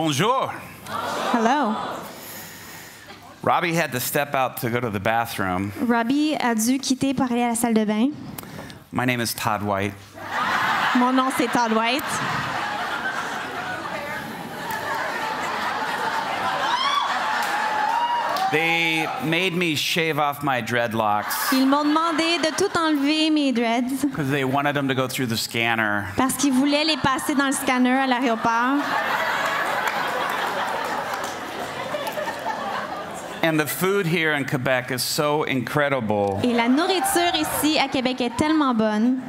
Bonjour. Hello. Robby had to step out to go to the bathroom. Robby a dû quitter pour aller à la salle de bain. My name is Todd White. Mon nom, c'est Todd White. They made me shave off my dreadlocks Ils m'ont demandé de tout enlever mes dreads because they wanted them to go through the scanner. parce qu'ils voulaient les passer dans le scanner à l'aéroport. And the food here in Quebec is so incredible Et la nourriture ici à Québec est tellement bonne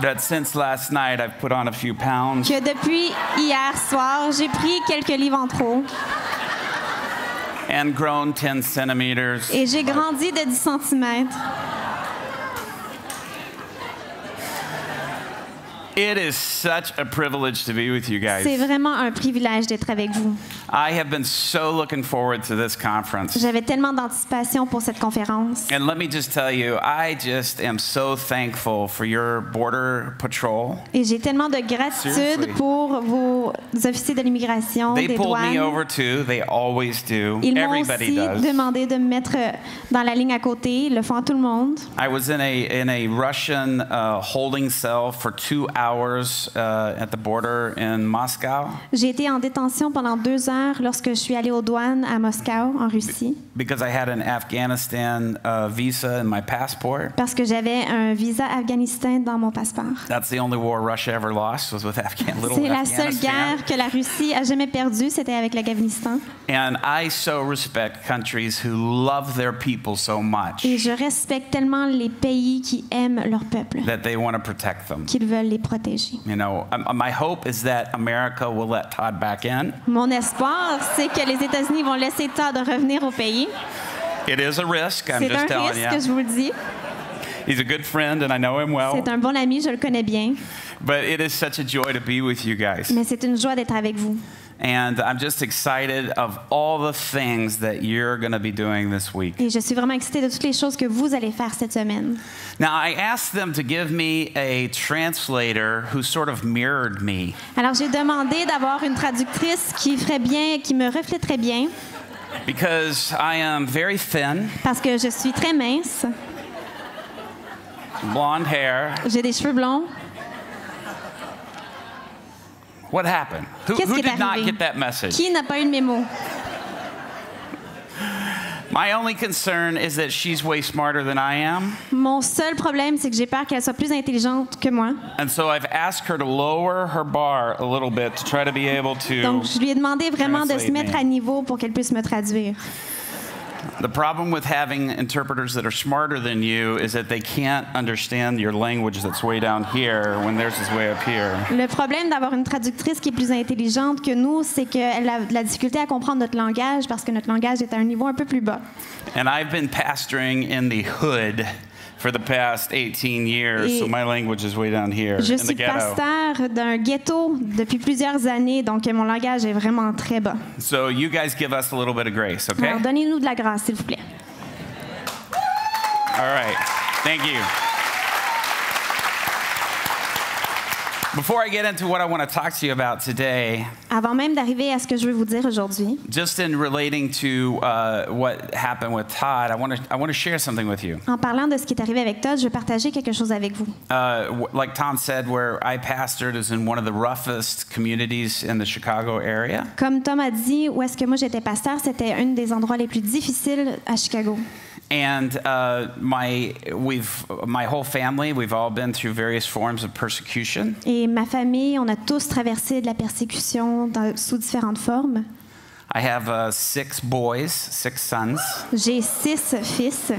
that since last night I've put on a few pounds. que depuis hier soir, j'ai pris quelques livres en trop And grown 10 centimeters. et j'ai grandi de 10 cm. It is such a privilege to be with you guys. C'est vraiment un privilège d'être avec vous. I have been so looking forward to this conference. J'avais tellement d'anticipation pour cette conférence. And let me just tell you, I just am so thankful for your border patrol. Et j'ai tellement de gratitude Seriously. pour vos officiers de l'immigration, They des pulled me douanes. over too. They always do. Ils m'ont Everybody aussi does. demandé de me mettre dans la ligne à côté. Ils le font à tout le monde. I was in a Russian holding cell for 2 hours at the border in Moscow J'ai été en détention pendant 2 heures lorsque je suis allée aux douanes à Moscou, en Russie, because I had an Afghanistan visa in my passport. parce que j'avais un visa Afghanistan dans mon passeport. That's the only war Russia ever lost was with little C'est la seule Afghanistan. guerre que la Russie a jamais perdue, c'était avec l'Afghanistan. And I so respect countries who love their people so much Et je respecte tellement les pays qui aiment leur peuple, that they want to protect them. qu'ils veulent les protéger. You know, my hope is that America will let Todd back in. Mon espoir, c'est que les États-Unis vont laisser Todd revenir au pays. It is a risk, I'm C'est just un telling risque, you. je vous le dis. He's a good friend and I know him well. C'est un bon ami, je le connais bien. But it is such a joy to be with you guys. Mais c'est une joie d'être avec vous. And I'm just excited of all the things that you're going to be doing this week. Et je suis vraiment excitée de toutes les choses que vous allez faire cette semaine. Now, I asked them to give me a translator who sort of mirrored me. Alors, j'ai demandé d'avoir une traductrice qui ferait bien, qui me reflèterait bien, Because I am very thin, parce que je suis très mince, blonde hair. j'ai des cheveux blonds. What happened? Qu'est-ce Who qui est did not arrivé? get that message? Qui n'a pas eu le mémo? My only concern is that she's way smarter than I am. Mon seul problème, c'est que j'ai peur qu'elle soit plus intelligente que moi. And so I've asked her to lower her bar a little bit to try to be able to. Donc, je lui ai demandé vraiment de se translate mettre me. à niveau pour qu'elle puisse me traduire. The problem with having interpreters that are smarter than you is that they can't understand your language that's way down here when theirs is way up here. Le problème d'avoir une traductrice qui est plus intelligente que nous, c'est qu'elle a de la difficulté à comprendre notre langage parce que notre langage est à un niveau un peu plus bas. And I've been pastoring in the hood for the past 18 years, Et so my language is way down here Je in the suis ghetto. pasteur d'un ghetto depuis plusieurs années, donc mon langage est vraiment très bas. So you guys give us a little bit of grace, okay? Alors, donnez-nous de la grâce, s'il vous plaît. All right. Thank you. Before I get into what I want to talk to you about today, Avant même d'arriver à ce que je veux vous dire aujourd'hui, just in relating to what happened with Todd, I want to share something with you. en parlant de ce qui est arrivé avec Todd, je veux partager quelque chose avec vous. Like Tom said, where I pastored is in one of the roughest communities in the Chicago area. Comme Tom a dit, où est-ce que moi j'étais pasteur, c'était un des endroits les plus difficiles à Chicago. And my whole family, we've all been through various forms of persecution. Et ma famille, on a tous traversé de la persécution sous différentes formes. I have 6 boys, 6 sons. J'ai 6 fils.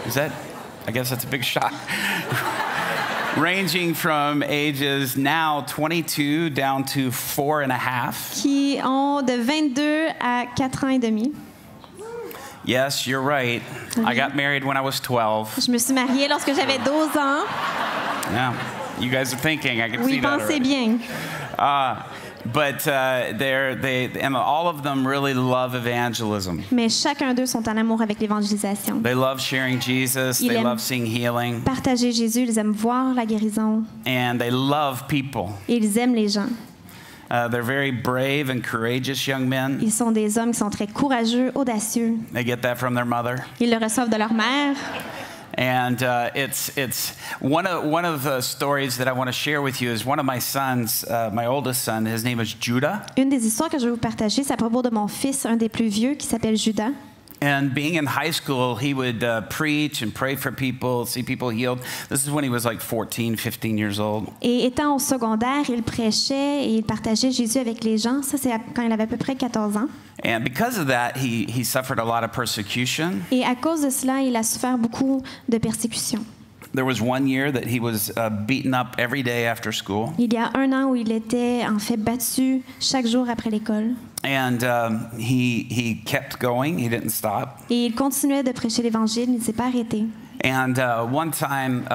Is that? I guess that's a big shot. Ranging from ages now 22 down to 4 and a half. Qui ont de 22 à 4 ans et demi. Yes, you're right. I got married when I was 12. Je me suis mariée lorsque j'avais 12 ans. Yeah, you guys are thinking. I can Oui, see that pensez already. bien. But and all of them really love evangelism. Mais chacun d'eux sont en amour avec l'évangélisation. They love sharing Jesus. Ils They aiment love seeing healing. Partager Jésus, ils aiment voir la guérison. And they love people. Et ils aiment les gens. They're very brave and courageous young men. Ils sont des hommes qui sont très courageux, audacieux. They get that from their mother. Ils le reçoivent de leur mère. And it's one of the stories that I want to share with you is one of my sons, my oldest son. His name is Judah. Une des histoires que je vais vous partager, c'est à propos de mon fils, un des plus vieux, qui s'appelle Judas. And being in high school, he would preach and pray for people, see people healed. This is when he was like 14, 15 years old. Et étant au secondaire, il prêchait et il partageait Jésus avec les gens. Ça, c'est quand il avait à peu près 14 ans. And because of that, he suffered a lot of persecution. Et à cause de cela, il a souffert beaucoup de persécutions. There was one year that he was beaten up every day after school. Il y a un an où il était en fait battu chaque jour après l'école. And he kept going. He didn't stop. Et il continuait de prêcher l'Évangile, il ne s'est pas arrêté. And one time,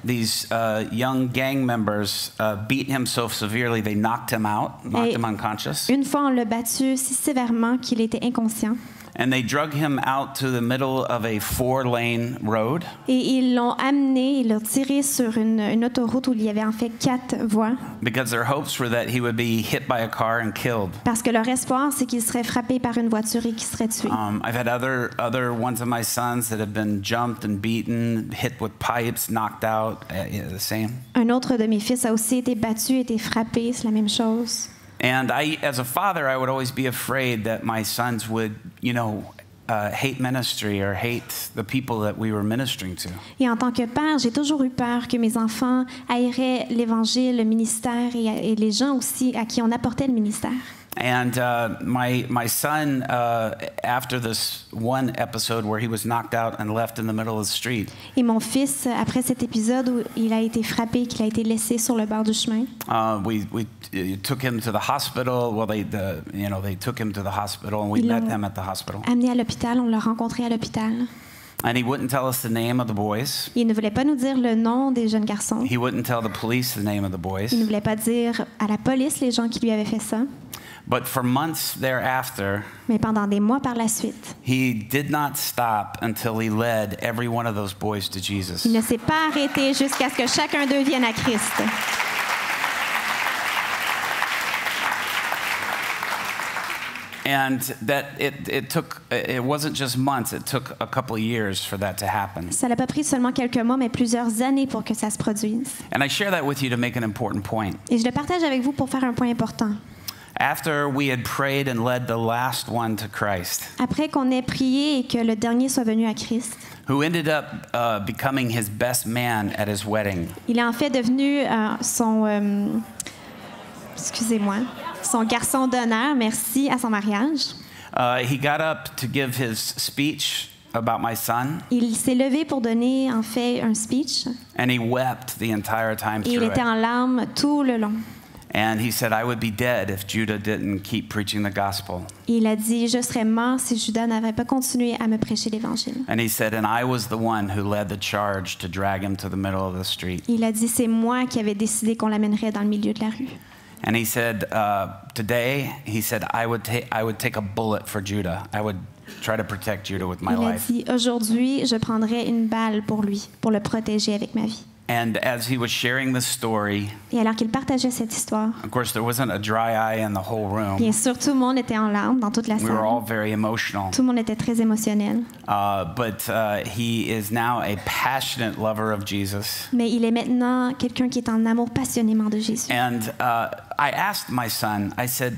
these young gang members beat him so severely they knocked him out, knocked him unconscious. Une fois, on l'a battu si sévèrement qu'il était inconscient. And they drug him out to the middle of a 4-lane road. Et ils l'ont amené, ils l'ont tiré sur une autoroute où il y avait en fait 4 voies. Because their hopes were that he would be hit by a car and killed. Parce que leur espoir, c'est qu'il serait frappé par une voiture et qu'il serait tué. I've had other ones of my sons that have been jumped and beaten, hit with pipes, knocked out. The same. Un autre de mes fils a aussi été battu, été frappé, c'est la même chose. And as a father, I would always be afraid that my sons would, hate ministry or hate the people that we were ministering to. Et en tant que père, j'ai toujours eu peur que mes enfants haïraient l'Évangile, le ministère et les gens aussi à qui on apportait le ministère. And my son, after this one episode where he was knocked out and left in the middle of the street. Et mon fils, après cet épisode où il a été frappé, qu'il a été laissé sur le bord du chemin. We took him to the hospital. Well, they took him to the hospital, and we met him at the hospital. Amené à l'hôpital, on l'a rencontré à l'hôpital. And he wouldn't tell us the name of the boys. Il ne voulait pas nous dire le nom des jeunes garçons. He wouldn't tell the police the name of the boys. Il ne voulait pas dire à la police les gens qui lui avaient fait ça. But for months thereafter, mais pendant des mois par la suite, he did not stop until he led every one of those boys to Jesus. Il ne s'est pas arrêté jusqu'à ce que chacun d'eux vienne à Christ. And that it wasn't just months, it took a couple of years for that to happen. Ça n'a pas pris seulement quelques mois, mais plusieurs années pour que ça se produise. And I share that with you to make an important point. Et je le partage avec vous pour faire un point important. After we had prayed and led the last one to Christ, après qu'on ait prié et que le dernier soit venu à Christ, who ended up becoming his best man at his wedding. Il est en fait devenu son garçon d'honneur, merci, à son mariage. He got up to give his speech about my son. Il s'est levé pour donner en fait un speech. And he wept the entire time et il through était it. en larmes tout le long. And he said, I would be dead if Judah didn't keep preaching the gospel. Et il a dit, je serais mort si Judas n'avait pas continué à me prêcher l'Évangile. And he said, and I was the one who led the charge to drag him to the middle of the street. Il a dit, c'est moi qui avais décidé qu'on l'amènerait dans le milieu de la rue. And he said, today, he said, I would take a bullet for Judah. I would try to protect Judah with my life. Il a dit, aujourd'hui, je prendrais une balle pour lui, pour le protéger avec ma vie. And as he was sharing this story, et alors qu'il partageait cette histoire, of course, there wasn't a dry eye in the whole room. Bien sûr, tout le monde était en larmes dans toute la salle. We were all very emotional. Tout le monde était très émotionnel. But he is now a passionate lover of Jesus. Mais il est maintenant quelqu'un qui est en amour passionnément de Jésus. And I asked my son, I said,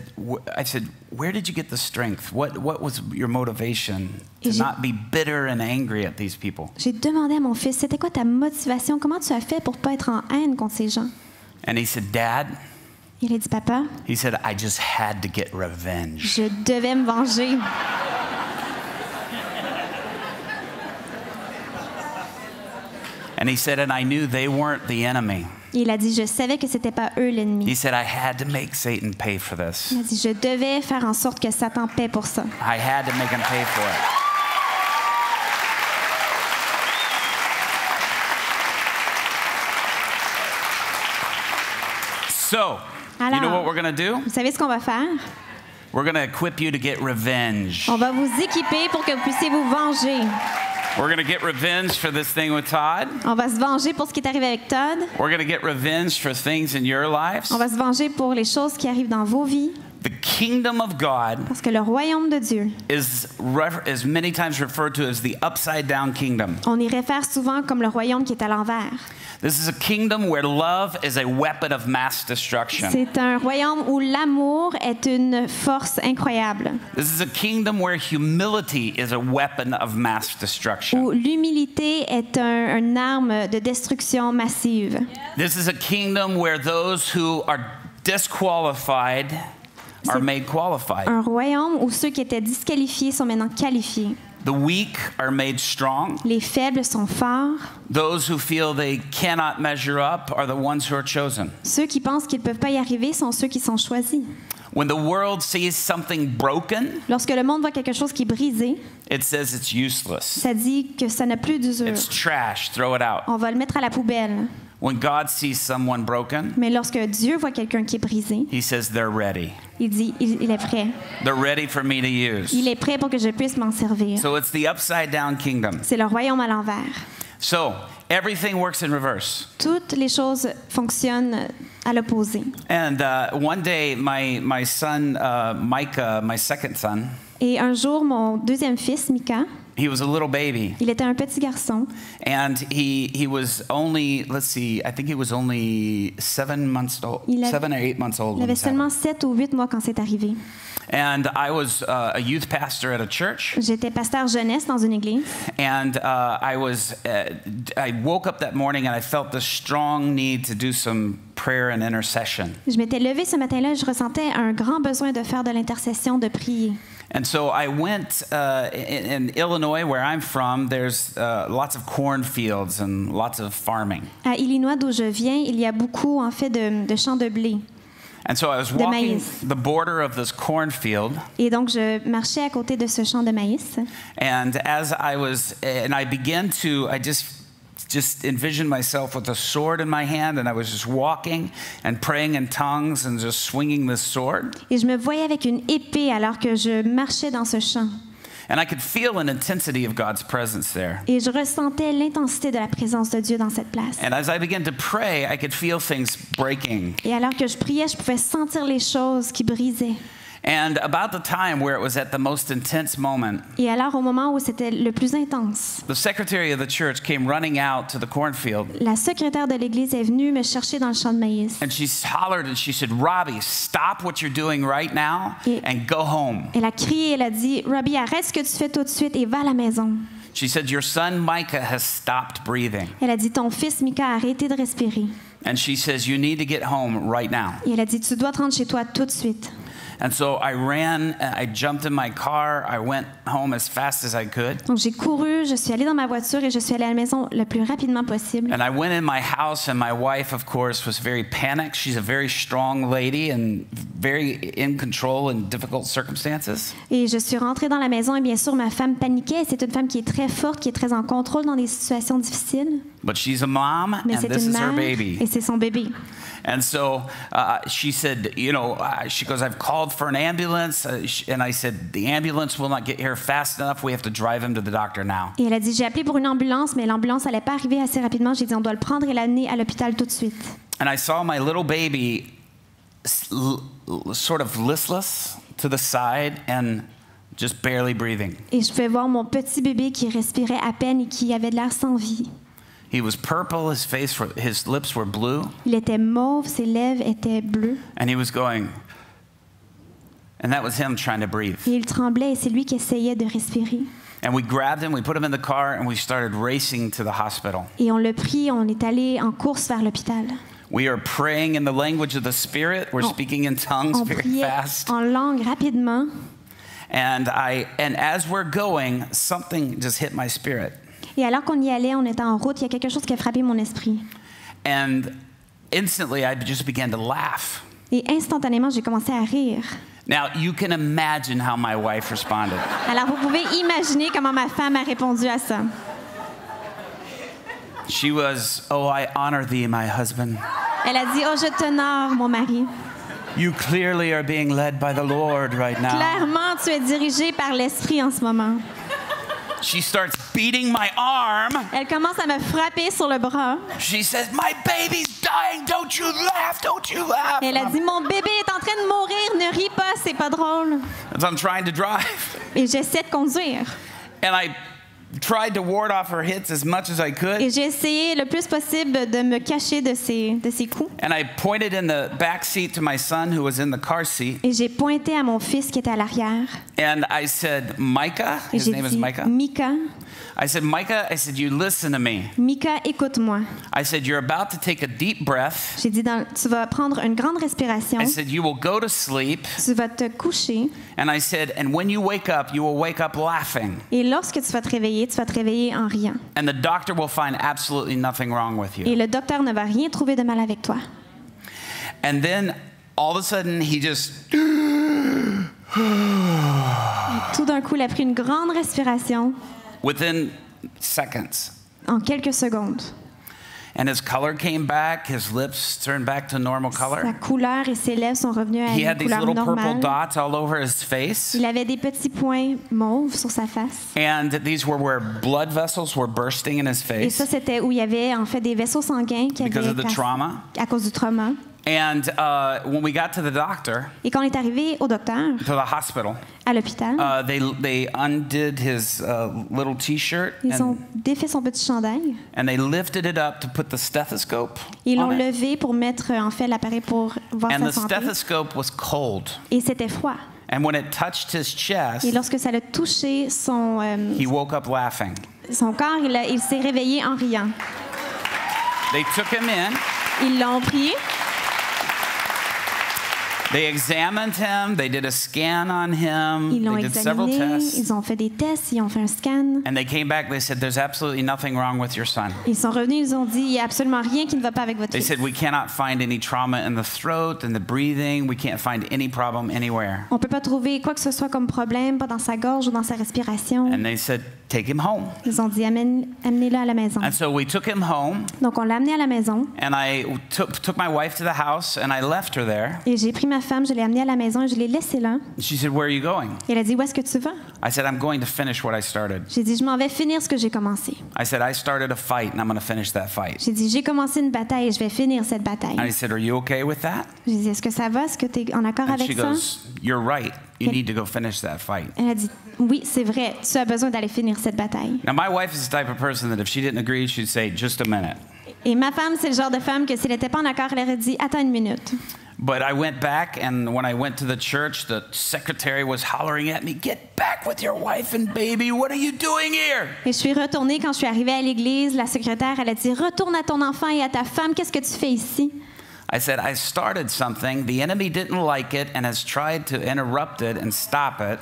where did you get the strength? What was your motivation to not be bitter and angry at these people? J'ai demandé à mon fils, c'était quoi ta motivation? Comment tu as fait pour pas être en haine contre ces gens? And he said, Dad. Il a dit, papa. He said, I just had to get revenge. Je devais me venger. And he said, and I knew they weren't the enemy. Il a dit, je savais que c'était pas eux l'ennemi. He said, I had to make Satan pay for this. Il a dit, je devais faire en sorte que Satan paie pour ça. I had to make him pay for it. So, Alors, you know what we're going to do? vous savez ce qu'on va faire? We're going to equip you to get revenge. On va vous équiper pour que vous puissiez vous venger. We're going to get revenge for this thing with Todd. On va se venger pour ce qui est arrivé avec Todd. We're going to get revenge for things in your lives. On va se venger pour les choses qui arrivent dans vos vies. The kingdom of God Parce que le royaume de Dieu, is many times referred to as the upside down kingdom. on y réfère souvent comme le royaume qui est à l'envers. This is a kingdom where love is a weapon of mass destruction. C'est un royaume où l'amour est une force incroyable. This is a kingdom where humility is a weapon of mass destruction. Où l'humilité est une arme de destruction massive. This is a kingdom where those who are disqualified are made qualified. Un royaume où ceux qui étaient disqualifiés sont maintenant qualifiés. The weak are made strong. Les faibles sont forts. Those who feel they cannot measure up are the ones who are chosen. Ceux qui pensent qu'ils ne peuvent pas y arriver sont ceux qui sont choisis. When the world sees something broken, Lorsque le monde voit quelque chose qui est brisé, it says it's useless. ça dit que ça n'a plus d'usure. It's trash, throw it out. On va le mettre à la poubelle. When God sees someone broken, Mais lorsque Dieu voit quelqu'un qui est brisé, he says they're ready. il dit il est prêt. They're ready for me to use. Il est prêt pour que je puisse m'en servir. So it's the upside down kingdom. C'est le royaume à l'envers. So everything works in reverse. Toutes les choses fonctionnent à l'opposé. And one day my son, Micah, my second son, Et un jour, mon deuxième fils, Mika, he was a little baby. il était un petit garçon. And he was only, let's see, I think he was only 7 months old, 7 or 8 months old. Il avait seulement 7 ou 8 mois quand c'est arrivé. And I was a youth pastor at a church. J'étais pasteur jeunesse dans une église. And I woke up that morning and I felt the strong need to do some prayer and intercession. Je m'étais levée ce matin-là et je ressentais un grand besoin de faire de l'intercession, de prier. And so I went in Illinois, where I'm from, there's lots of cornfields and lots of farming. À Illinois, d'où je viens, il y a beaucoup en fait de champs de blé. And so I was walking the border of this cornfield. Et donc je marchais à côté de ce champ de maïs. And I began to, I just envisioned myself with a sword in my hand, and I was just walking and praying in tongues and just swinging this sword. Et je me voyais avec une épée alors que je marchais dans ce champ. And I could feel an intensity of God's presence there. Et je ressentais l'intensité de la présence de Dieu dans cette place. And as I began to pray, I could feel things breaking. Et alors que je priais, je pouvais sentir les choses qui brisaient. And about the time where it was at the most intense moment, Et alors, au moment où c'était le plus intense, the secretary of the church came running out to the cornfield. la secrétaire de l'église est venue me chercher dans le champ de maïs. And she hollered and she said, "Robby, stop what you're doing right now and go home." Elle a crié, elle a dit, Robby, arrête ce que tu fais tout de suite et va à la maison. She said, "Your son Micah has stopped breathing." Elle a dit, ton fils Mika a arrêté de respirer. And she says, "You need to get home right now." Et elle a dit, tu dois te rendre chez toi tout de suite. And so I ran, I jumped in my car, I went home as fast as I could. Donc j'ai couru, je suis allée dans ma voiture et je suis allée à la maison le plus rapidement possible. And I went in my house, and my wife, of course, was very panicked. She's a very strong lady and very in control in difficult circumstances. Et je suis rentrée dans la maison et bien sûr ma femme paniquait. C'est une femme qui est très forte, qui est très en contrôle dans des situations difficiles. But she's a mom, Mais and c'est this une is her mère baby. et c'est son bébé. And so she said, she goes, "I've called for an ambulance." And I said, "The ambulance will not get here fast enough. We have to drive him to the doctor now." Et elle a dit, j'ai appelé pour une ambulance, mais l'ambulance n'allait pas arriver assez rapidement. J'ai dit, on doit le prendre et l'amener à l'hôpital tout de suite. And I saw my little baby sort of listless to the side and just barely breathing. Et je pouvais voir mon petit bébé qui respirait à peine et qui avait de l'air sans vie. He was purple, his lips were blue. Il était mauve, ses lèvres étaient bleues. And he was going, and that was him trying to breathe. Et il tremblait et c'est lui qui essayait de respirer. And we grabbed him, we put him in the car, and we started racing to the hospital. Et on l'a pris, on est allé en course vers l'hôpital. We are praying in the language of the Spirit. We're speaking in tongues On very priait fast. en langue rapidement. And as we're going, something just hit my spirit. Et alors qu'on y allait, on était en route, il y a quelque chose qui a frappé mon esprit. And instantly, I just began to laugh. Et instantanément, j'ai commencé à rire. Now, you can imagine how my wife responded. Alors, vous pouvez imaginer comment ma femme a répondu à ça. She was, "Oh, I honor thee, my husband." Elle a dit, oh, je t'honore, mon mari. You clearly are being led by the Lord right now. Clairement, tu es dirigé par l'Esprit en ce moment. She starts beating my arm. Elle commence à me frapper sur le bras. She says, "My baby's dying. Don't you laugh. Don't you laugh." Elle a dit, mon bébé est en train de mourir, ne ris pas, c'est pas drôle. As I'm trying to drive. Et j'essaie de conduire. And I tried to ward off her hits as much as I could. Et j'ai essayé le plus possible de me cacher de ses coups. And I pointed in the back seat to my son who was in the car seat. Et j'ai pointé à mon fils qui était à l'arrière. And I said, Micah, Et his j'ai name is dit, Micah. Micah, I said, Micah, I said, you listen to me. Micah, écoute-moi. I said, you're about to take a deep breath. J'ai dit, tu vas prendre une grande respiration. I said, you will go to sleep. Tu vas te coucher. And I said, and when you wake up, you will wake up laughing. Et lorsque tu vas te réveiller en riant. And the doctor will find absolutely nothing wrong with Et you. le docteur ne va rien trouver de mal avec toi. And then all of a sudden, he just... Tout d'un coup, il a pris une grande respiration within seconds. en quelques secondes. And his color came back, his lips turned back to normal color. Sa couleur et ses lèvres sont revenus à He une had these couleur little purple normale. dots all over his face. Il avait des petits points mauves sur sa face. And these were where blood vessels were bursting in his Et ça, face c'était où il y avait en fait des vaisseaux sanguins qui because of avaient the trauma. à cause du trauma. And when we got to the doctor, Et quand on est arrivé au docteur, to the hospital, à l'hôpital, they undid his little T-shirt ils ont défait son petit chandail. and they lifted it up to put the stethoscope Ils l'ont on it. levé pour mettre en fait l'appareil pour voir And sa the santé. stethoscope was cold. Et c'était froid. And when it touched his chest, Et lorsque ça l'a touché he woke up laughing. son corps, il s'est réveillé en riant. They took him in. Ils l'ont pris. They examined him. They did a scan on him. Ils l'ont They did several examiné, tests. ils ont fait des tests, ils ont fait un scan. And they came back. They said, there's absolutely nothing wrong with your son. Ils sont revenus, ils ont dit, il n'y a absolument rien qui ne va pas avec votre They fils. said, we cannot find any trauma in the throat and the breathing. We can't find any problem anywhere. On ne peut pas trouver quoi que ce soit comme problème, pas dans sa gorge ou dans sa respiration. And they said, take him home. Ils ont dit, amenez-le à la maison. And so we took him home. Donc, on l'a amené à la maison. And I took my wife to the house and I left her there. Et j'ai pris ma femme, je l'ai amenée à la maison et je l'ai laissée là. She said, where are you going? Et elle a dit, où est-ce que tu vas? I said, I'm going to finish what I started. J'ai dit, je m'en vais finir ce que j'ai commencé. I said, I started a fight and I'm going to finish that fight. J'ai dit, j'ai commencé une bataille et je vais finir cette bataille. And I said, are you okay with that? J'ai dit, est-ce que ça va? Est-ce que tu es en accord And avec she ça? goes, you're right. You need to go finish that fight. Elle a dit, oui, c'est vrai, tu as besoin d'aller finir cette bataille. Now, my wife is the type of person that if she didn't agree, she'd say, just a minute. Et ma femme, c'est le genre de femme que s'il n'était pas en accord, elle aurait dit, attends une minute. But I went back, and when I went to the church, the secretary was hollering at me, get back with your wife and baby. What are you doing here? Et je suis retournée, quand je suis arrivée à l'église, la secrétaire, elle a dit, retourne à ton enfant et à ta femme, qu'est-ce que tu fais ici? I said, I started something. The enemy didn't like it and has tried to interrupt it and stop it.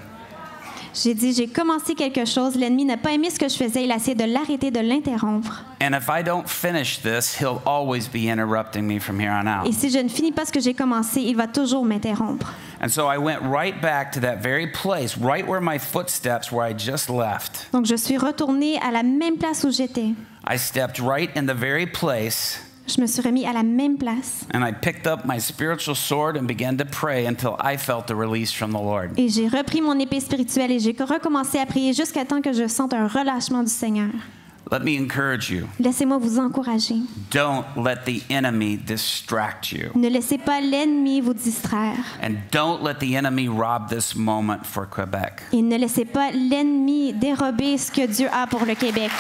J'ai dit, j'ai commencé quelque chose, l'ennemi n'a pas aimé ce que je faisais, il a essayé de l'arrêter, de l'interrompre. And if I don't finish this, he'll always be interrupting me from here on Et out. si je ne finis pas ce que j'ai commencé, il va toujours m'interrompre. And so I went right back to that very place, right where my footsteps where I just left. Donc, je suis retournée à la même place où j'étais. I stepped right in the very place. Je me suis remis à la même place. And I picked up my spiritual sword and began to pray until I felt the release from the Lord. Et j'ai repris mon épée spirituelle et j'ai recommencé à prier jusqu'à temps que je sente un relâchement du Seigneur. Let me encourage you. Laissez-moi vous encourager. Don't let the enemy distract you. Ne laissez pas l'ennemi vous distraire. And don't let the enemy rob this moment for Quebec. Et ne laissez pas l'ennemi dérober ce que Dieu a pour le Québec.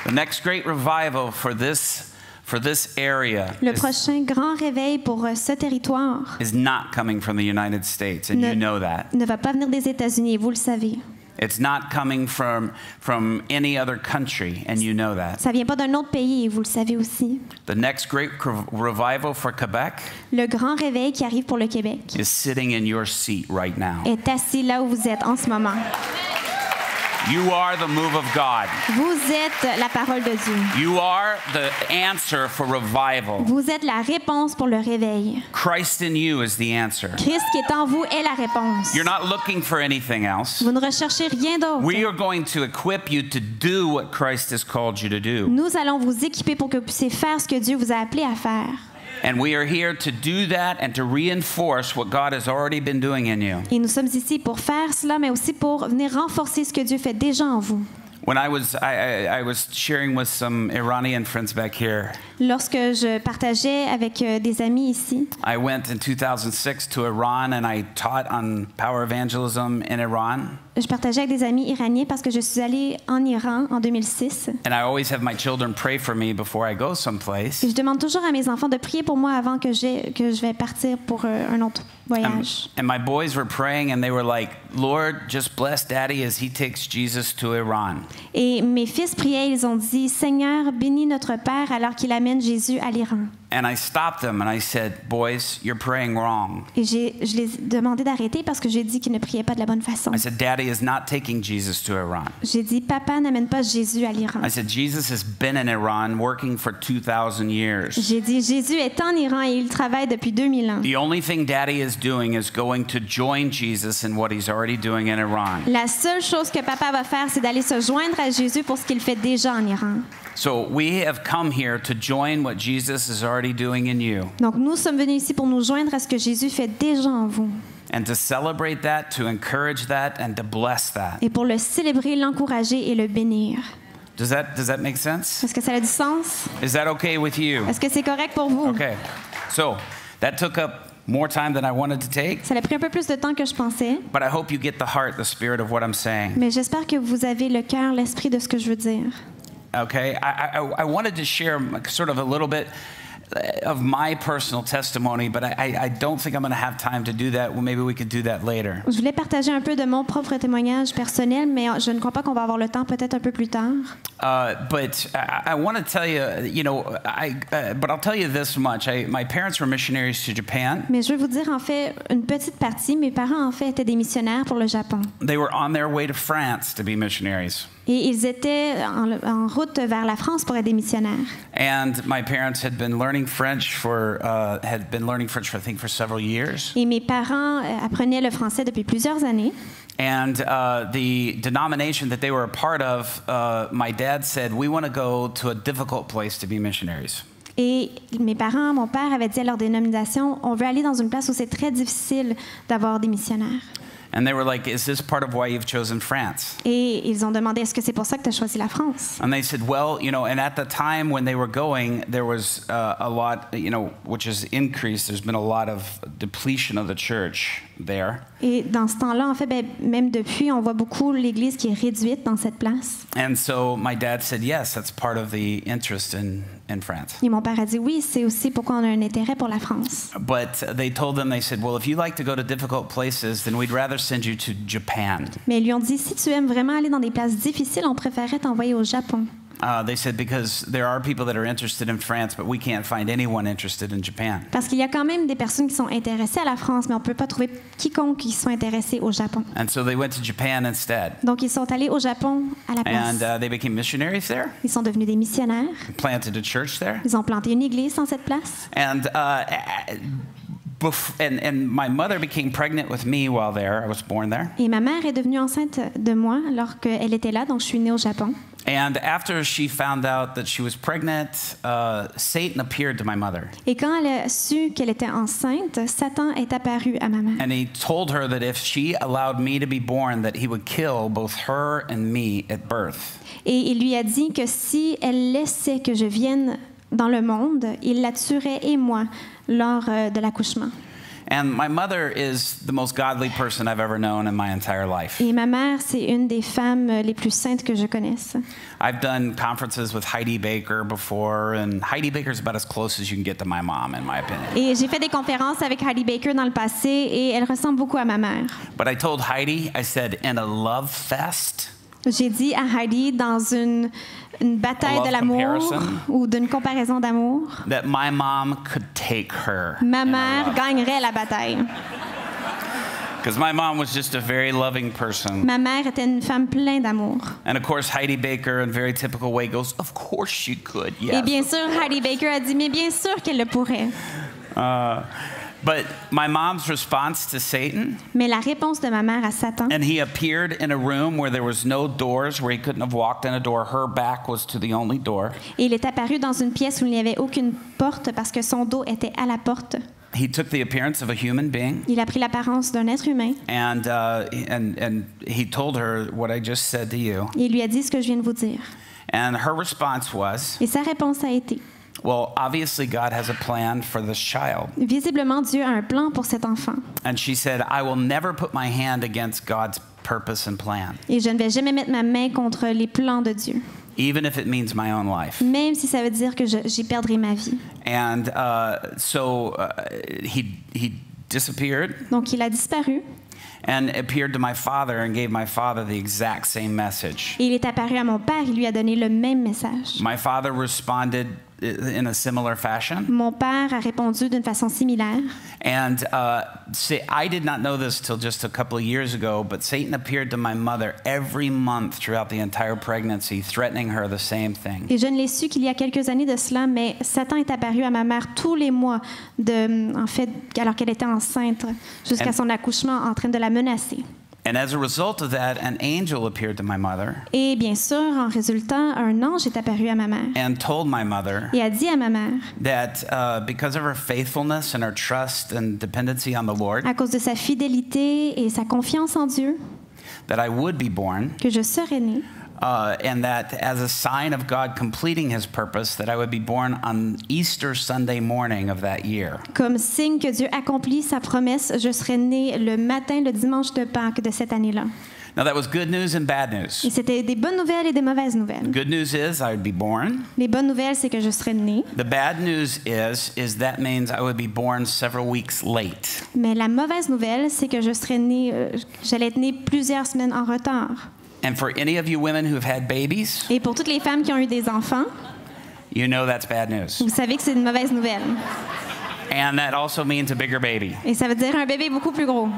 The next great revival for this area Le prochain grand réveil pour ce territoire is not coming from the United States, and you know that. ne va pas venir des États-Unis, et vous le savez. It's not coming from any other country, and you know that. Ça vient pas d'un autre pays, et vous le savez aussi. The next great revival for Quebec Le grand réveil qui arrive pour le Québec is sitting in your seat right now. est assis là où vous êtes en ce moment. You are the move of God. Vous êtes la parole de Dieu. You are the answer for revival. Vous êtes la réponse pour le réveil. Christ in you is the answer. Christ qui est en vous est la réponse. You're not looking for anything else. Vous ne recherchez rien d'autre. We are going to equip you to do what Christ has called you to do. Nous allons vous équiper pour que vous puissiez faire ce que Dieu vous a appelé à faire. And we are here to do that and to reinforce what God has already been doing in you. Et nous sommes ici pour faire cela, mais aussi pour venir renforcer ce que Dieu fait déjà en vous. When I was sharing with some Iranian friends back here. Lorsque je partageais avec des amis ici, I went in 2006 to Iran and I taught on power evangelism in Iran. je partageais avec des amis iraniens parce que je suis allée en Iran en 2006. And I always have my children pray for me before I go someplace. Et je demande toujours à mes enfants de prier pour moi avant que je vais partir pour un autre voyage. And my boys were praying and they were like, Lord, just bless Daddy as he takes Jesus to Iran. Et mes fils priaient, ils ont dit, Seigneur, bénis notre Père alors qu'il amène Jésus à l'Iran. And I stopped them and I said, boys, you're praying wrong. Et je les ai demandé d'arrêter parce que j'ai dit qu'ils ne priaient pas de la bonne façon. I said, Daddy is not taking Jesus to Iran. J'ai dit, Papa n'amène pas Jésus à l'Iran. I said, Jesus has been in Iran working for 2,000 years. J'ai dit, Jésus est en Iran et il travaille depuis 2000 ans. The only thing Daddy is doing is going to join Jesus in what he's already doing in Iran. La seule chose que Papa va faire, c'est d'aller se joindre à Jésus pour ce qu'il fait déjà en Iran. So we have come here to join what Jesus is already doing in you. Donc nous sommes venus ici pour nous joindre à ce que Jésus fait déjà en vous. And to celebrate that, to encourage that, and to bless that. Et pour le célébrer, l'encourager et le bénir. Does that make sense? Est-ce que ça a du sens? Is that okay with you? Est-ce que c'est correct pour vous? Okay. So that took up more time than I wanted to take. Ça a pris un peu plus de temps que je pensais. But I hope you get the heart, the spirit of what I'm saying. Mais j'espère que vous avez le cœur, l'esprit de ce que je veux dire. Okay, I wanted to share sort of a little bit of my personal testimony, but I don't think I'm going to have time to do that. Well, maybe we could do that later. Je voulais partager un peu de mon propre témoignage personnel, mais je ne crois pas qu'on va avoir le temps, peut-être un peu plus tard. But I want to tell you, but I'll tell you this much. My parents were missionaries to Japan. Mais je vais vous dire en fait une petite partie. Mes parents en fait étaient des missionnaires pour le Japon. They were on their way to France to be missionaries. Et ils étaient en route vers la France pour être des missionnaires. And my parents had been learning French for I think for several years. Et mes parents apprenaient le français depuis plusieurs années. And the denomination that they were a part of, my dad said, we want to go to a difficult place to be missionaries. Et mes parents, mon père avait dit à leur dénomination, on veut aller dans une place où c'est très difficile d'avoir des missionnaires. And they were like, is this part of why you've chosen France? Et ils ont demandé, est-ce que c'est pour ça que tu as choisi la France? And they said, well, and at the time when they were going, there was a lot, which has increased. There's been a lot of depletion of the church there. Et dans ce temps-là, en fait, même depuis, on voit beaucoup l'Église qui est réduite dans cette place. And so my dad said, yes, that's part of the interest in France. Et mon père a dit, oui, c'est aussi pourquoi on a un intérêt pour la France. But they said, well, if you like to go to difficult places, then we'd rather send you to Japan. Mais ils lui ont dit, si tu aimes vraiment aller dans des places difficiles, on préférerait t'envoyer au Japon. They said because there are people that are interested in France, but we can't find anyone interested in Japan. Parce qu'il y a quand même des personnes qui sont intéressées à la France, mais on peut pas trouver quiconque qui soit intéressé au Japon. And so they went to Japan instead. Donc ils sont allés au Japon à la place. And they became missionaries there. Ils sont devenus des missionnaires. Planted a church there. Ils ont planté une église dans cette place. And my mother became pregnant with me while there. I was born there. Et ma mère est devenue enceinte de moi alors qu'elle était là, donc je suis née au Japon. And after she found out that she was pregnant, Satan appeared to my mother. Et quand elle a su qu'elle était enceinte, Satan est apparu à ma mère. And he told her that if she allowed me to be born, that he would kill both her and me at birth. Et il lui a dit que si elle laissait que je vienne dans le monde, il la tuerait et moi lors de l'accouchement. And my mother is the most godly person I've ever known in my entire life. Et ma mère, c'est une des femmes les plus saintes que je connaisse. I've done conferences with Heidi Baker before, and Heidi Baker's about as close as you can get to my mom, in my opinion. Et j'ai fait des conférences avec Heidi Baker dans le passé, et elle ressemble beaucoup à ma mère. But I told Heidi, I said, in a love fest. J'ai dit à Heidi dans une bataille de l'amour ou d'une comparaison d'amour, that my mom could take her. Ma mère gagnerait la bataille. Because my mom was just a very loving person. Ma mère était une femme pleine d'amour. And of course, Heidi Baker, in very typical way, goes, "Of course she could, Et yes." bien sûr, Heidi Baker a dit, mais bien sûr qu'elle le pourrait. But my mom's response to Satan, Mais la réponse de ma mère à Satan, and he appeared in a room where there was no doors, where he couldn't have walked in a door. Her back was to the only door. et il est apparu dans une pièce où il n'y avait aucune porte parce que son dos était à la porte. He took the appearance of a human being, Il a pris l'apparence d'un être humain and he told her what I just said to you. et il lui a dit ce que je viens de vous dire. And her response was, Et sa réponse a été, well, obviously God has a plan for this child. visiblement, Dieu a un plan pour cet enfant. And she said, I will never put my hand against God's purpose and plan, Et je ne vais jamais mettre ma main contre les plans de Dieu, even if it means my own life. même si ça veut dire que j'y perdrai ma vie. And so he disappeared Donc, il a disparu and appeared to my father and gave my father the exact same message. et il est apparu à mon père. Il lui a donné le même message. My father responded in a similar fashion. Mon père a répondu d'une façon similaire. And I did not know this till just a couple of years ago, but Satan appeared to my mother every month throughout the entire pregnancy, threatening her the same thing. Et je ne l'ai su qu'il y a quelques années de cela, mais Satan est apparu à ma mère tous les mois, en fait, alors qu'elle était enceinte, jusqu'à son accouchement, en train de la menacer. And as a result of that, an angel appeared to my mother Et bien sûr, en résultant, un ange est apparu à ma mère and told my mother et a dit à ma mère, that because of her faithfulness and her trust and dependency on the Lord, à cause de sa fidélité et sa confiance en Dieu, that I would be born, que je serais née, and that as a sign of God completing his purpose, that I would be born on Easter Sunday morning of that year. comme signe que Dieu accomplit sa promesse, je serais née le matin, le dimanche de Pâques de cette année-là. Now that was good news and bad news. Et c'était des bonnes nouvelles et des mauvaises nouvelles. Good news is I would be born. Les bonnes nouvelles, c'est que je serais née. The bad news is that means I would be born several weeks late. Mais la mauvaise nouvelle, c'est que je serais née, j'allais être née plusieurs semaines en retard. And for any of you women who've had babies, Et pour toutes les femmes qui ont eu des enfants, you know that's bad news. vous savez que c'est une mauvaise nouvelle. And that also means a bigger baby. Et ça veut dire un bébé beaucoup plus gros.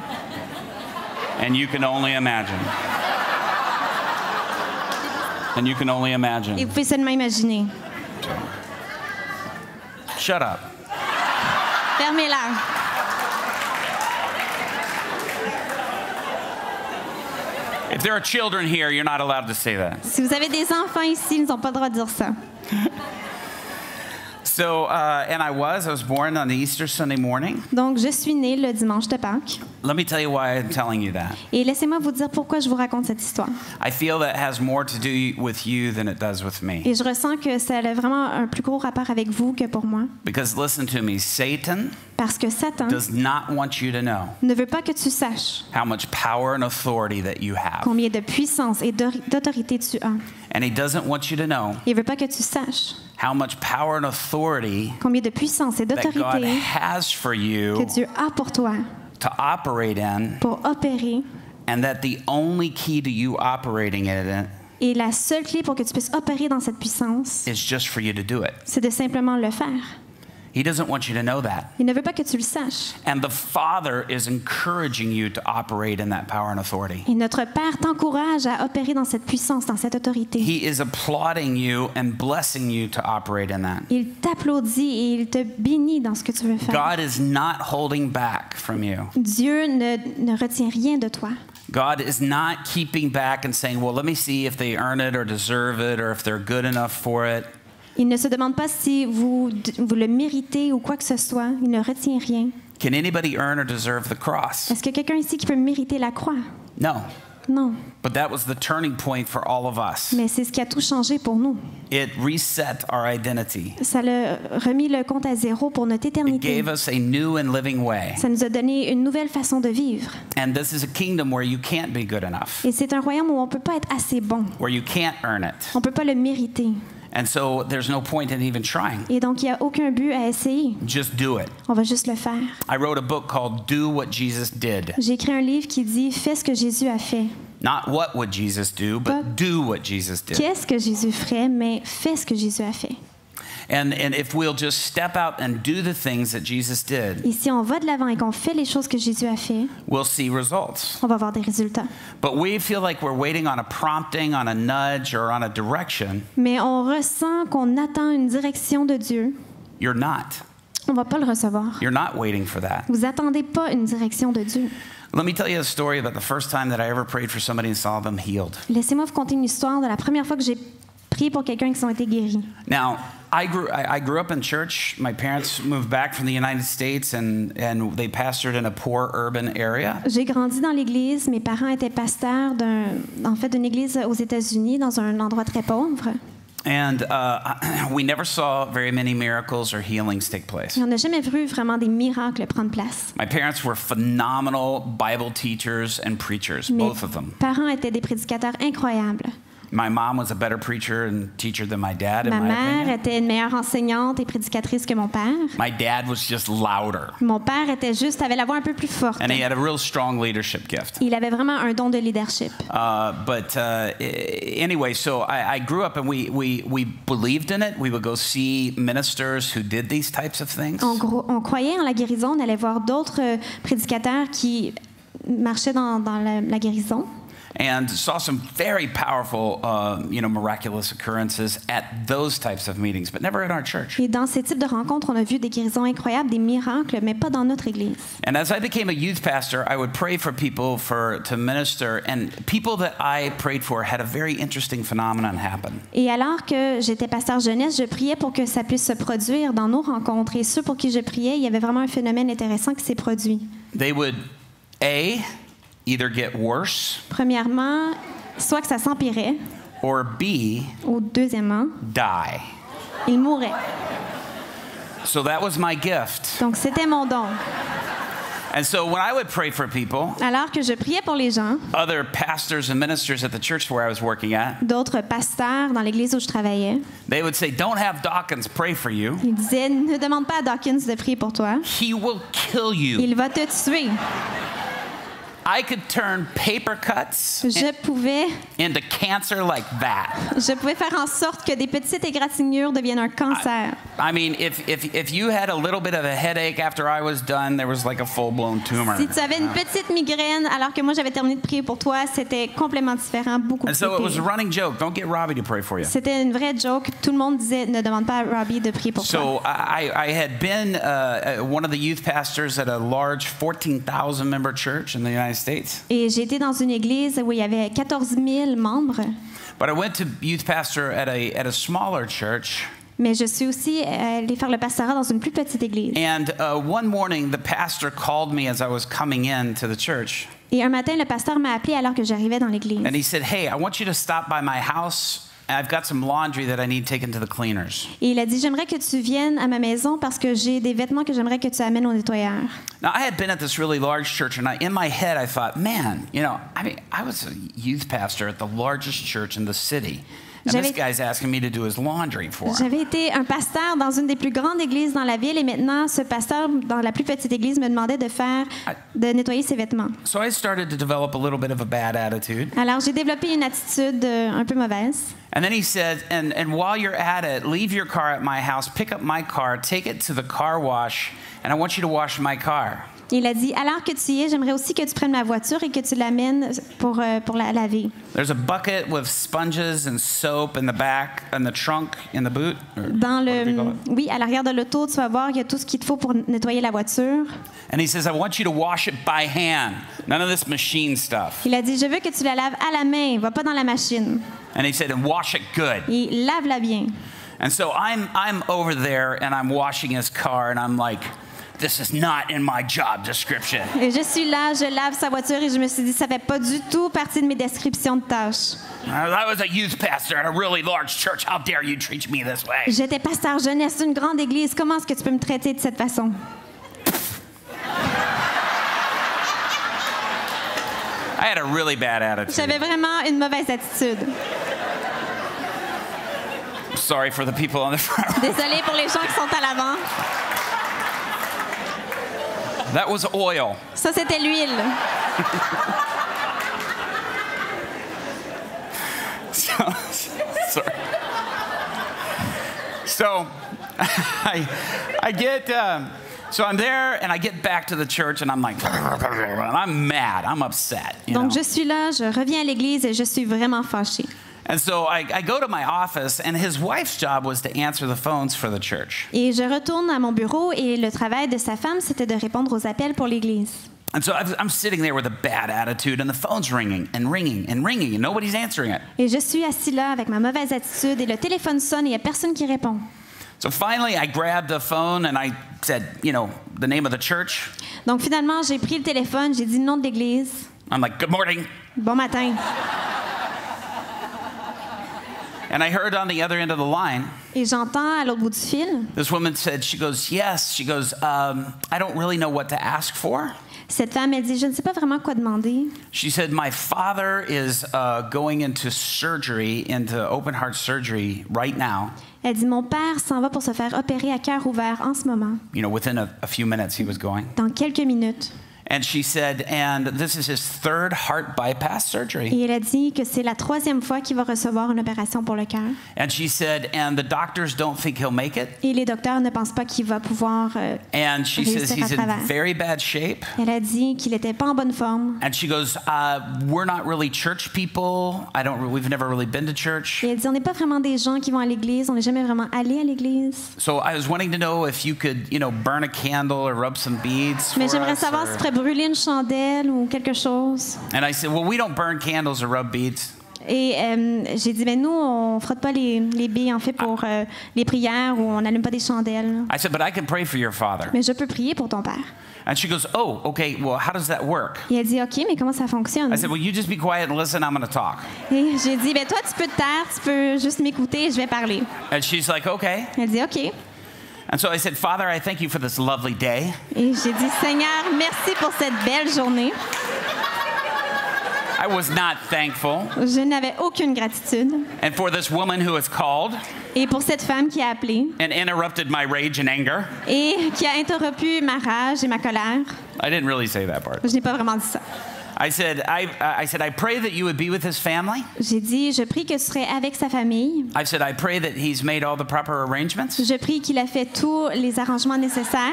And you can only imagine. And you can only Et imagine. vous pouvez seulement imaginer. Shut up. Fermez-la. If there are children here, you're not allowed to say that. Si vous avez des enfants ici, ils n'ont pas le droit de dire ça. So, and I was born on the Easter Sunday morning. Donc, je suis née le dimanche de Pâques. Let me tell you why I'm telling you that. Et laissez-moi vous dire pourquoi je vous raconte cette histoire. I feel that has more to do with you than it does with me. Et je ressens que ça a vraiment un plus gros rapport avec vous que pour moi. Because listen to me, Satan Parce que Satan does not want you to know ne veut pas que tu saches how much power and authority that you have. combien de puissance et d'autorité tu as. And he doesn't want you to know Il veut pas que tu saches how much power and authority combien de puissance et that God d'autorité has for que you Dieu a pour toi to operate in, pour opérer. and that the only key to you operating in it Et la seule clé pour que tu puisses opérer dans cette puissance, is just for you to do it. c'est de simplement le faire. He doesn't want you to know that. Il ne veut pas que tu le saches. And the Father is encouraging you to operate in that power and authority. Et notre Père t'encourage à opérer dans cette puissance, dans cette autorité. He is applauding you and blessing you to operate in that. Il t'applaudit et il te bénit dans ce que tu veux faire. God is not holding back from you. Dieu ne retient rien de toi. God is not keeping back and saying, well, let me see if they earn it or deserve it or if they're good enough for it. Il ne se demande pas si vous le méritez ou quoi que ce soit. Il ne retient rien. Can anybody earn or deserve the cross? Est-ce qu'il y a quelqu'un ici qui peut mériter la croix? No. Non. But that was the turning point for all of us. Mais c'est ce qui a tout changé pour nous. It reset our identity. Ça a remis le compte à zéro pour notre It éternité. gave us a new and living way. Ça nous a donné une nouvelle façon de vivre. And this is a kingdom where you can't be good enough, Et c'est un royaume où on ne peut pas être assez bon. where you can't earn it. On ne peut pas le mériter. And so there's no point in even trying. Et donc, il n'y a aucun but à essayer. Just do it. On va juste le faire. I wrote a book called Do What Jesus Did. J'ai écrit un livre qui dit « Fais ce que Jésus a fait ». Not what would Jesus do, but do what Jesus did. Qu'est-ce que Jésus ferait, mais fais ce que Jésus a fait. And if we'll just step out and do the things that Jesus did, Et si on va de l'avant et qu'on fait les choses que Jésus a fait, we'll see results. on va avoir des résultats. But we feel like we're waiting on a prompting, on a nudge, or on a direction. Mais on ressent qu'on attend une direction de Dieu. You're not. On ne va pas le recevoir. You're not waiting for that. Vous attendez pas une direction de Dieu. Let me tell you a story about the first time that I ever prayed for somebody and saw them healed. Laissez-moi vous conter une histoire de la première fois que j'ai prié pour quelqu'un qui ont été guéris. Now, I grew up in church. My parents moved back from the United States and they pastored in a poor urban area. J'ai grandi dans l'église. Mes parents étaient pasteurs d'une église aux États-Unis, dans un endroit très pauvre. And we never saw very many miracles or healings take place. Et on n'a jamais vu vraiment des miracles prendre place. My parents were phenomenal Bible teachers and preachers, both of them. Mes parents étaient des prédicateurs incroyables. My mom was a better preacher and teacher than my dad, in Ma my mère opinion. était une meilleure enseignante et prédicatrice que mon père. My dad was just louder. Mon père avait la voix un peu plus forte. And he had a real strong leadership gift. Il avait vraiment un don de leadership. Anyway, so I grew up and we believed in it. We would go see ministers who did these types of things. On croyait en la guérison. On allait voir d'autres prédicateurs qui marchaient dans la guérison. And saw some very powerful, miraculous occurrences at those types of meetings, but never in our church. Et dans ces types de rencontres, on a vu des guérisons incroyables, des miracles, mais pas dans notre église. And as I became a youth pastor, I would pray for people to minister, and people that I prayed for had a very interesting phenomenon happen. Et alors que j'étais pasteur jeunesse, je priais pour que ça puisse se produire dans nos rencontres. Et ceux pour qui je priais, il y avait vraiment un phénomène intéressant qui s'est produit. They would, either get worse, Premièrement, soit que ça s'empirait, or B, ou deuxièmement, die. ils mouraient. So that was my gift. Donc c'était mon don. And so when I would pray for people, Alors que je priais pour les gens, other pastors and ministers at the church where I was working at, d'autres pasteurs dans l'église où je travaillais, they would say, "Don't have Dawkins pray for you. ils disaient, ne demande pas à Dawkins de prier pour toi. He will kill you." Il va te tuer. I could turn paper cuts Je pouvais into cancer like that. faire en sorte que des petites égratignures deviennent un cancer. I mean, if you had a little bit of a headache after I was done, there was like a full-blown tumor. Si tu avais une petite migraine alors que moi j'avais terminé de prier pour toi, c'était complètement différent, beaucoup And plus so it was a pire. running joke. Don't get Robby to pray for you. C'était une vraie joke. Tout le monde disait, ne demande pas à Robby de prier pour toi. So I had been one of the youth pastors at a large 14,000 member church in the United States. Et j'ai été dans une église où il y avait 14 000 membres. But I went to youth pastor at a smaller church. Mais je suis aussi allée faire le pastorat dans une plus petite église. And one morning, the pastor called me as I was coming in to the church. Et un matin, le pasteur m'a appelé alors que j'arrivais dans l'église. And he said, "Hey, I want you to stop by my house. I've got some laundry that I need taken to the cleaners." Et il a dit, j'aimerais que tu viennes à ma maison parce que j'ai des vêtements que j'aimerais que tu amènes au nettoyeur. Now, I had been at this really large church, and in my head, I thought, man, I was a youth pastor at the largest church in the city. And this guy's asking me to do his laundry for him. J'avais été un pasteur dans une des plus grandes églises dans la ville et maintenant, ce pasteur dans la plus petite église me demandait de nettoyer ses vêtements. So I started to develop a little bit of a bad attitude. Alors, j'ai développé une attitude un peu mauvaise. And then he said, and while you're at it, leave your car at my house, pick up my car, take it to the car wash, and I want you to wash my car. Il a dit, alors que tu y es, j'aimerais aussi que tu prennes ma voiture et que tu l'amènes pour la laver. There's a bucket with sponges and soap in the back, in the trunk, in the boot. Oui, à l'arrière de l'auto, tu vas voir, il y a tout ce qu'il te faut pour nettoyer la voiture. And he says, I want you to wash it by hand. None of this machine stuff. Il a dit, je veux que tu la laves à la main, va pas dans la machine. And he said, and wash it good. Et lave-la bien. And so I'm over there and I'm washing his car and I'm like, this is not in my job description. Et je suis là, je lave sa voiture et je me suis dit, ça fait pas du tout partie de mes descriptions de tâches. I was a youth pastor at a really large church. How dare you treat me this way? J'étais pasteur jeunesse d'une grande église. Comment est-ce que tu peux me traiter de cette façon? I had a really bad attitude. J'avais vraiment une mauvaise attitude. Sorry for the people on the front. Désolée pour les gens qui sont à l'avant. That was oil. Ça, c'était l'huile. Sorry. So I get, so I'm there and I get back to the church and I'm like, I'm mad, I'm upset. Donc, je suis là, je reviens à l'église et je suis vraiment fâchée. And so I go to my office, and his wife's job was to answer the phones for the church. Et je retourne à mon bureau et le travail de sa femme, c'était de répondre aux appels pour l'église. And so I'm sitting there with a bad attitude, and the phone's ringing and ringing and ringing, and nobody's answering it. Et je suis assis là avec ma mauvaise attitude et le téléphone sonne et il n'y a personne qui répond. So finally, I grabbed the phone and I said, the name of the church. Donc finalement, j'ai pris le téléphone, j'ai dit le nom de l'église. I'm like, good morning. Bon matin. And I heard on the other end of the line, Et j'entends à l'autre bout du fil, this woman said, she goes, I don't really know what to ask for. cette femme, elle dit, je ne sais pas vraiment quoi demander. She said, my father is going into surgery, into open heart surgery right now. Elle dit, mon père s'en va pour se faire opérer à cœur ouvert en ce moment. Within a few minutes he was going. Dans quelques minutes. And she said, and this is his third heart bypass surgery. Et elle a dit que c'est la 3e fois qu'il va recevoir une opération pour le cœur. And she said, and the doctors don't think he'll make it. Et les docteurs ne pensent pas qu'il va pouvoir And she says he's in very bad shape. Elle a dit qu'il n'était pas en bonne forme. And she goes, we're not really church people. We've never really been to church. Et elle dit, on n'est pas vraiment des gens qui vont à l'église. On n'est jamais vraiment allé à l'église. So I was wanting to know if you could, burn a candle or rub some beads for Mais j'aimerais us, savoir si tu pourrais brûler une chandelle ou quelque chose. And I said, well, we don't burn candles or rub beads. Et j'ai dit, nous, on frotte pas les billes, en fait, pour les prières ou on n'allume pas des chandelles. I said, but I can pray for your father. Mais je peux prier pour ton père. And she goes, oh, okay, well, how does that work? Et elle dit, OK, mais comment ça fonctionne? I said, well, you just be quiet and listen, I'm going to talk. Et j'ai dit, toi, tu peux te taire, tu peux juste m'écouter, je vais parler. And she's like, okay. Elle dit, OK. And so I said, Father, I thank you for this lovely day. Et j'ai dit, Seigneur, merci pour cette belle journée. I was not thankful. Je n'avais aucune gratitude. And for this woman who has called Et pour cette femme qui a appelé and interrupted my rage and anger. et qui a interrompu ma rage et ma colère. I didn't really say that part. Je n'ai pas vraiment dit ça. I said, I pray that you would be with his family. J'ai dit, je prie que tu serais avec sa famille. I said, I pray that he's made all the proper arrangements. Je prie qu'il a fait tous les arrangements nécessaires.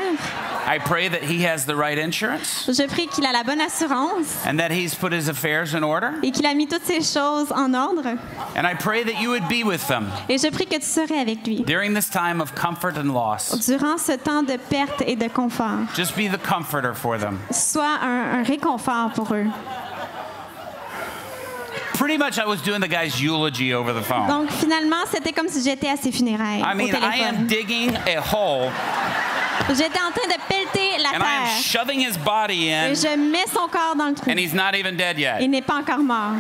I pray that he has the right insurance. Je prie qu'il a la bonne assurance And that he's put his affairs in order. et qu'il a mis toutes ces choses en ordre. And I pray that you would be with them Et je prie que tu serais avec lui during this time of comfort and loss. durant ce temps de perte et de confort. Just be the comforter for them. Sois un réconfort pour eux. Pretty much I was doing the guy's eulogy over the phone. Donc finalement, c'était comme si j'étais à ses funérailles I au mean, I am téléphone. digging a hole J'étais en train de pelleter la and I am terre. shoving his body in Et je mets son corps dans le trou. and he's not even dead yet. Il n'est pas encore mort.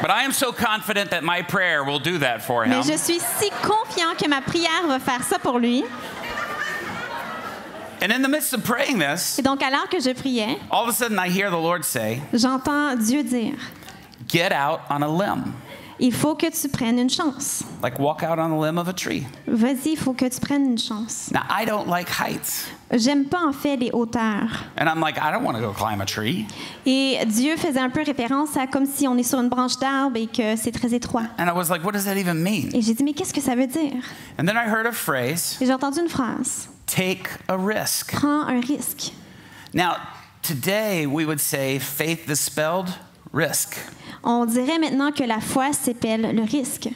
But I am so confident that my prayer will do that for him. Mais je suis si confiant que ma prière va faire ça pour lui. And in the midst of praying this, Et donc, alors que je priais, all of a sudden I hear the Lord say, j'entends Dieu dire, get out on a limb. il faut que tu prennes une chance. Like walk out on the limb of a tree. Vas-y, il faut que tu prennes une chance. Now, I don't like heights. J'aime pas en fait les hauteurs. And I'm like, I don't want to go climb a tree. Et Dieu faisait un peu référence à comme si on est sur une branche d'arbre et que c'est très étroit. And I was like, what does that even mean? Et j'ai dit, mais qu'est-ce que ça veut dire? And then I heard a phrase, Et j'ai entendu une phrase. take a risk. Prends un risque. Now, today we would say faith is spelled risk. On dirait maintenant que la foi s'appelle le risque.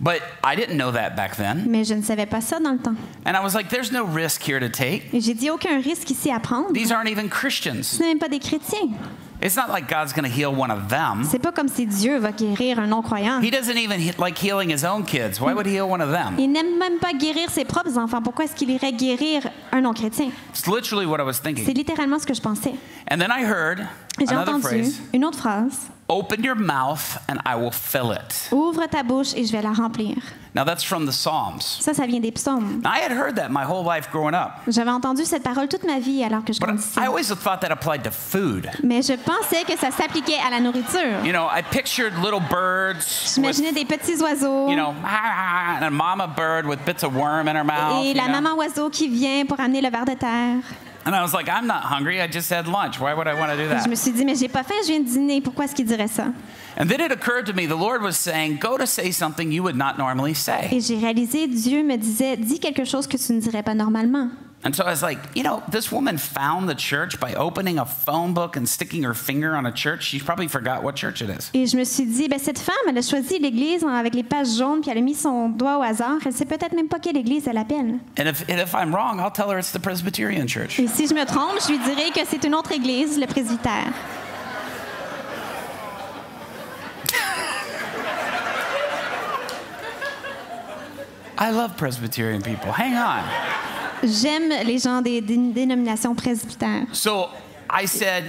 But I didn't know that back then. Mais je ne savais pas ça dans le temps. And I was like, there's no risk here to take. Et j'ai dit, aucun risque ici à prendre. These aren't even Christians. Ce n'est même pas des chrétiens. It's not like God's going to heal one of them. C'est pas comme si Dieu va guérir un non-croyant. He doesn't even like healing his own kids. Why would he heal one of them? Il n'aime même pas guérir ses propres enfants. Pourquoi est-ce qu'il irait guérir un non-chrétien? It's literally what I was C'est thinking. littéralement ce que je pensais. And then I heard Et j'ai another entendu phrase, une autre phrase. open your mouth and I will fill it. Ouvre ta bouche et je vais la remplir. Now that's from the Psalms. Ça vient des psaumes. Now, I had heard that my whole life growing up. J'avais entendu cette parole toute ma vie alors que je But grandissais. I always thought that applied to food. Mais je pensais que ça s'appliquait à la nourriture. You know, I pictured little birds with, J'imaginais des petits oiseaux you know, and a mama bird with bits of worm in her mouth. et you la know? maman oiseau qui vient pour amener le ver de terre. And I was like, I'm not hungry. I just had lunch. Why would I want to do Et that? je me suis dit, mais j'ai pas faim, je viens de dîner. Pourquoi est-ce qu'il dirait ça? And then it occurred to me, the Lord was saying, go to say something you would not normally say. Et j'ai réalisé, Dieu me disait, dis quelque chose que tu ne dirais pas normalement. And so I was like, you know, this woman found the church by opening a phone book and sticking her finger on a church. She probably forgot what church it is. Et je me suis dit, ben, cette femme, elle a choisi l'église avec les pages jaunes, puis elle a mis son doigt au hasard. Elle sait peut-être même pas quelle église elle appelle. And if I'm wrong, I'll tell her it's the Presbyterian church. Et si je me trompe, je lui dirai que c'est une autre église, le presbytère. I love Presbyterian people. Hang on. J'aime les gens des dénominations presbytères. So I said,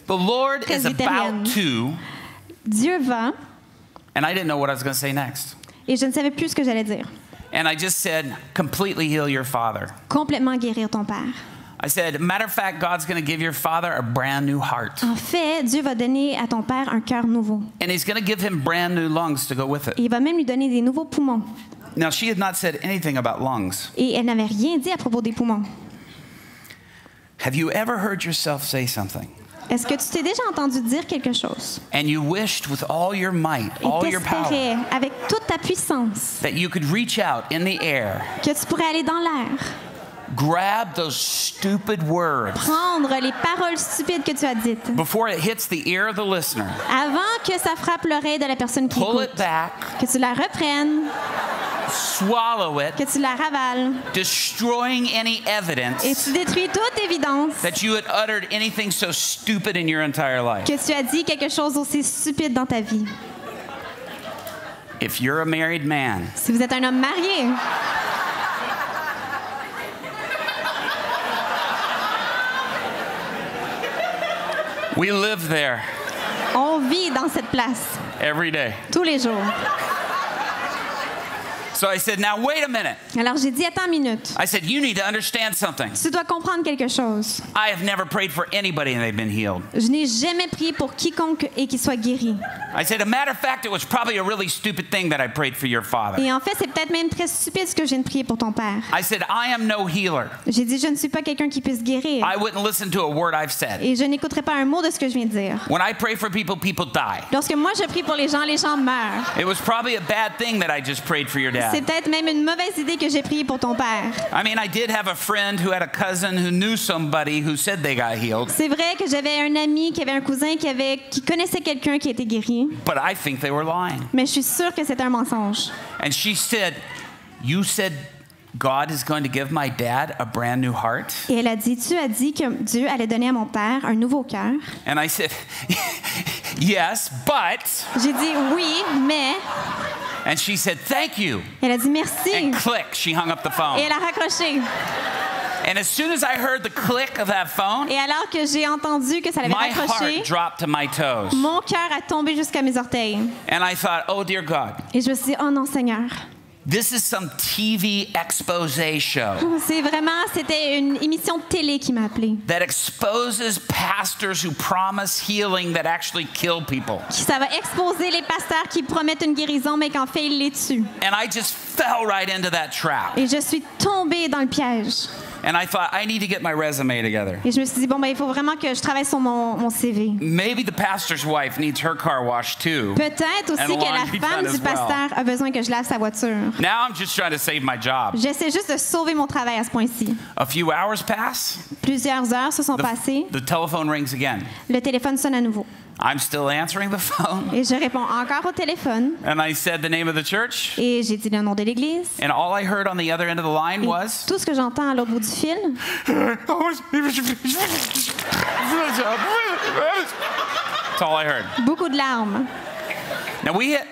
the Lord is about to, Dieu va, and I didn't know what I was going to say next. et je ne savais plus ce que j'allais dire. And I just said, completely heal your father. Complètement guérir ton père. I said, matter of fact, God's going to give your father a brand new heart. En fait, Dieu va donner à ton père un cœur nouveau. And he's going to give him brand new lungs to go with it. Et il va même lui donner des nouveaux poumons. Now, she had not said anything about lungs. Et elle n'avait rien dit à propos des poumons. Have you ever heard yourself say something? Est-ce que tu t'es déjà entendu dire quelque chose? And you wished with all your might, Et all your power, t'espérais, avec toute ta puissance, that you could reach out in the air, que tu pourrais aller dans l'air, grab those stupid words prendre les paroles stupides que tu as dites, before it hits the ear of the listener, avant que ça frappe l'oreille de la personne qui pull écoute, it back, que tu la reprennes, swallow it, que tu la ravales, destroying any et evidence tu détruis toute évidence that you had uttered anything so stupid in your entire life. que tu as dit quelque chose aussi stupide dans ta vie. If you're a married man, Si vous êtes un homme marié, we live there on vit dans cette place every day. tous les jours. So I said, now wait a minute. Alors j'ai dit, attends une minute. I said, you need to understand something. Tu dois comprendre quelque chose. I have never prayed for anybody and they've been healed. Je n'ai jamais prié pour quiconque et qu'il soit guéri. I said, a matter of fact, it was probably a really stupid thing that I prayed for your father. Et en fait, c'est peut-être même très stupide ce que je viens de prier pour ton père. I said, I am no healer. J'ai dit, je ne suis pas quelqu'un qui puisse guérir. I wouldn't listen to a word I've said. Et je n'écouterai pas un mot de ce que je viens de dire. When I pray for people, people die. Lorsque moi je prie pour les gens meurent. It was probably a bad thing that I just prayed for your C'est dad. peut-être même une mauvaise idée que j'ai prié pour ton père. I mean, I did have a friend who had a cousin who knew somebody who said they got healed, C'est vrai que j'avais un ami qui avait un cousin qui connaissait quelqu'un qui était guéri. but I think they were lying. Mais je suis sûre que c'est un mensonge. And she said, you said God is going to give my dad a brand new heart? Et elle a dit, tu as dit que Dieu allait donner à mon père un nouveau cœur. And I said, yes, but... J'ai dit oui, mais... And she said, thank you. Elle a dit merci. And click, she hung up the phone. Et elle a raccroché. And as soon as I heard the click of that phone, Et alors que j'ai entendu que ça l'avait my raccroché, heart dropped to my toes. mon cœur a tombé jusqu'à mes orteils. And I thought, oh dear God, Et je me suis dit, oh non Seigneur. this is some TV expose show C'était une émission de télé qui m'a appelée. that exposes pastors who promise healing that actually kill people. Ça va exposer les pasteurs qui promettent une guérison, mais qu'en fait, ils les tuent. And I just fell right into that trap. Et je suis tombée dans le piège. And I thought, I need to get my resume together. Et je me suis dit, bon, ben, il faut vraiment que je travaille sur mon CV. Maybe the pastor's wife needs her car washed too. Peut-être aussi And que la laundry femme done du as well. pasteur a besoin que je lave sa voiture. Now I'm just trying to save my job. J'essaie juste de sauver mon travail à ce point-ci. A few hours pass. Plusieurs heures se sont passées. The telephone rings again. Le téléphone sonne à nouveau. I'm still answering the phone. Et je réponds encore au téléphone. And I said the name of the church. Et j'ai dit le nom de l'église. And all I heard on the other end of the line Et was... tout ce que j'entends à l'autre bout du fil, That's all I heard. beaucoup de larmes. Now we hit...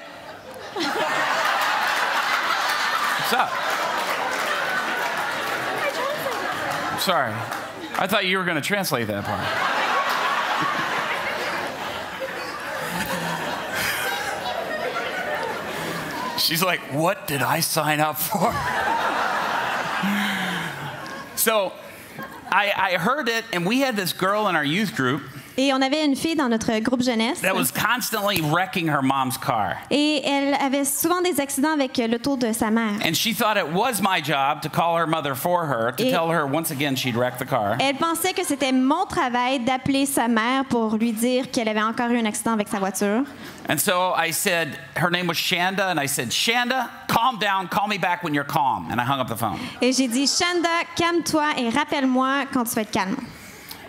What's up? Sorry. I thought you were going to translate that part. She's like, what did I sign up for? So I heard it, and we had this girl in our youth group. Et on avait une fille dans notre groupe jeunesse. that was constantly wrecking her mom's car. Et elle avait souvent des accidents avec l'auto de sa mère. And she thought it was my job to call her mother for her, to Et- tell her once again she'd wrecked the car. Elle pensait que c'était mon travail d'appeler sa mère pour lui dire qu'elle avait encore eu un accident avec sa voiture. And so I said, her name was Shanda, and I said, Shanda, calm down, call me back when you're calm. And I hung up the phone. Et j'ai dit, Shanda, calme-toi et rappelle-moi quand tu vas être calme.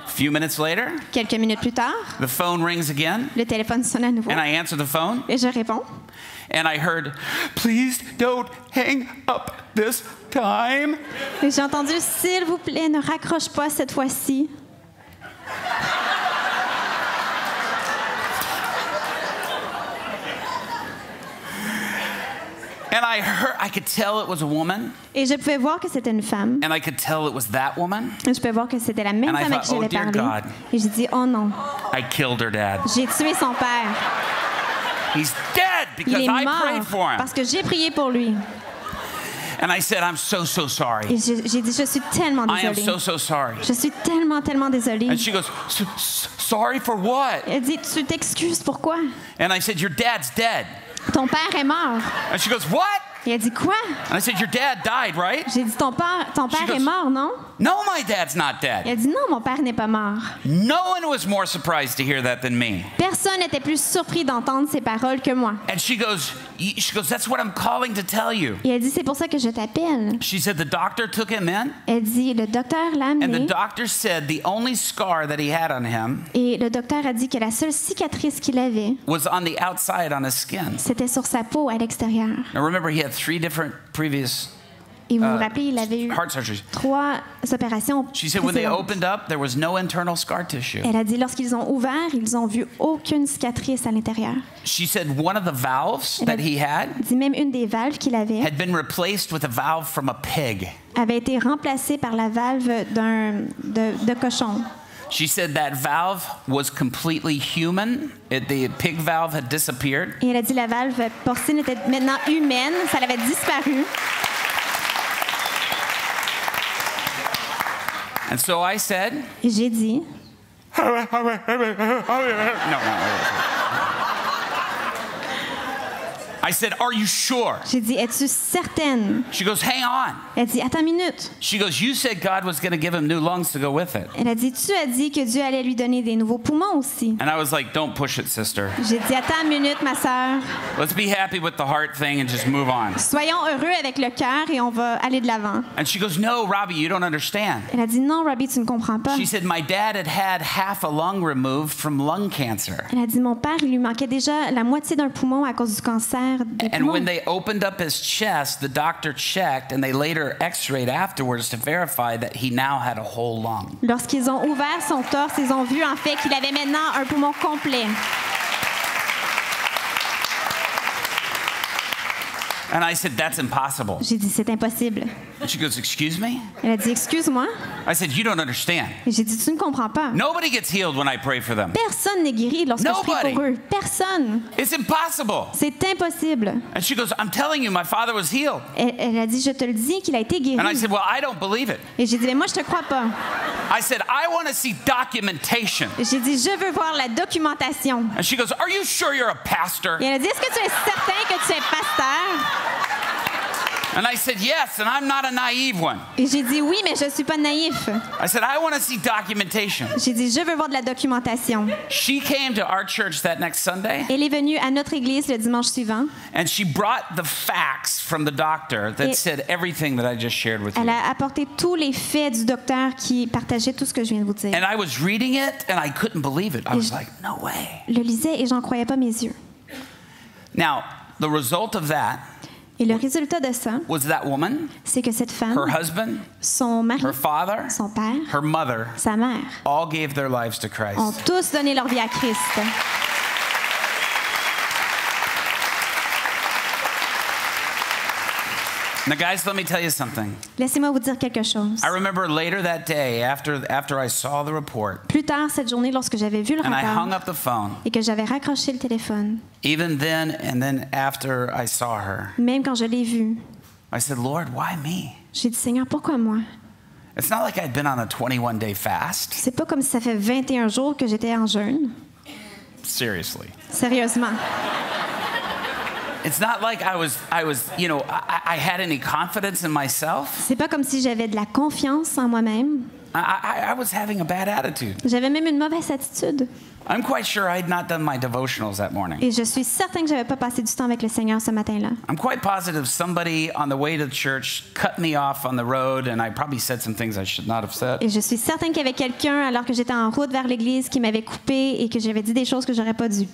A few minutes later, Quelques minutes plus tard, the phone rings again, le téléphone sonne à nouveau and I answer the phone, et je réponds. and I heard, please don't hang up this time. Et j'ai entendu, s'il vous plaît, ne raccroche pas cette fois-ci. And I could tell it was a woman, Et je pouvais voir que c'était une femme. and I could tell it was that woman. Et je pouvais voir que c'était la même And I femme à qui thought, oh, j'avais dear parlé. God. Et j'ai dit, oh non, I killed her dad. j'ai tué son père. He's dead Il because est I prayed mort for him. parce que j'ai prié pour lui. And I said, I'm so sorry. Et j'ai dit, je suis tellement I am désolée. so sorry. Je suis tellement désolée. And she goes, sorry for what? Elle dit, tu t'excuses, pourquoi? And I said, your dad's dead. Ton père est mort. And she goes, what? Et elle dit, quoi? And I said, your dad died, right? J'ai dit, ton père goes- est mort, non? No, my dad's not Et dead. elle dit, non, mon père n'est pas mort. No one was more surprised to hear that than me. Personne n'était plus surpris d'entendre ces paroles que moi. And she goes, that's what I'm calling to tell you. Et elle dit, c'est pour ça que je t'appelle. She said the doctor took him in, Elle dit, le docteur l'a and the amené. doctor said the only scar that he had on him Et le docteur a dit que la seule cicatrice qu'il avait, was on the outside on his skin. c'était sur sa peau à l'extérieur. Now remember, he had 3 different previous Et vous vous rappelez, il avait eu heart surgeries. 3 opérations She said when they précédentes. opened up, there was no internal scar tissue. Elle a dit, lorsqu'ils ont ouvert, ils ont vu aucune cicatrice à l'intérieur. She said one of the valves that he had Elle dit, même une des valves qu'il avait had been replaced with a valve from a pig. avait été remplacée par la valve de cochon. She said that valve was completely human. The pig valve had disappeared. Et elle a dit, la valve porcine était maintenant humaine, ça avait disparu. And so I said, Et j'ai dit, no. I said, are you sure? j'ai dit, es-tu certaine? She goes, hang on. Elle dit, attends une minute. She goes, you said God was going to give him new lungs to go with it. Elle a dit, tu as dit que Dieu allait lui donner des nouveaux poumons aussi. And I was like, don't push it, sister. J'ai dit, attends une minute, ma sœur. Let's be happy with the heart thing and just move on. Soyons heureux avec le cœur et on va aller de l'avant. And she goes, no, Robby, you don't understand. Elle a dit, non, Robby, tu ne comprends pas. She said, my dad had half a lung removed from lung cancer. Elle a dit, mon père, il lui manquait déjà la moitié d'un poumon à cause du cancer des And poumons. when they opened up his chest, the doctor checked and they later x-rayed afterwards to verify that he now had a whole lung. Lorsqu'ils ont ouvert son torse, ils ont vu en fait qu'il avait maintenant un poumon complet. And I said, that's impossible. J'ai dit, c'est impossible. And she goes, excuse me? Elle a dit, excuse-moi. I said, you don't understand. Et j'ai dit, tu ne comprends pas. Nobody gets healed when I pray for them. Personne n'est guéri lorsque je prie Nobody. pour eux. Personne. It's impossible. C'est impossible. And she goes, I'm telling you, my father was healed. Elle a dit, je te le dis, qu'il a été guéri. And I said, well, I don't believe it. Et j'ai dit, mais moi, je te crois pas. I said, I want to see documentation. Et j'ai dit, je veux voir la documentation. And she goes, are you sure you're a pastor? Et elle a dit, est-ce que tu es certain que tu es pasteur? And I said, yes, and I'm not a naive one. Et j'ai dit, oui, mais je ne suis pas naïf. I said, I want to see documentation. J'ai dit, je veux voir de la documentation. She came to our church that next Sunday, Elle est venue à notre église le dimanche suivant. and she brought the facts from the doctor that Et- said everything that I just shared with Elle you. a apporté tous les faits du docteur qui partageait tout ce que je viens de vous dire. And I was reading it, and I couldn't believe it. I was like, no way. Je le lisais et j'en croyais pas mes yeux. Now, the result of that Et le résultat de ça, was that woman, c'est que cette femme, her husband, son mari, her father, son père, her mother, sa mère, all gave their lives to ont Christ. tous donné leur vie à Christ. Now, guys, let me tell you something. Laissez-moi vous dire quelque chose. I remember later that day, after I saw the report, Plus tard cette journée, lorsque j'avais vu le and I hung rapport up the phone, et que j'avais raccroché le téléphone, even then and then after I saw her, même quand je l'ai vue, I said, Lord, why me? j'ai dit, Seigneur, pourquoi moi? It's not like I'd been on a 21-day fast. C'est pas comme si ça fait 21 jours que j'étais en jeûne. Seriously. Sérieusement. It's not like I had any confidence in myself. C'est pas comme si j'avais de la confiance en moi-même. I was having a bad attitude. J'avais même une mauvaise attitude. I'm quite sure I'd not done my devotionals that morning. Et je suis certain que j'avais pas passé du temps avec le Seigneur ce matin-là. I'm quite positive somebody on the way to church cut me off on the road and I probably said some things I should not have said. Et je suis certain qu'il y avait quelqu'un, alors que j'étais en route vers l'église, qui m'avait coupé et que j'avais dit des choses que j'aurais pas dû.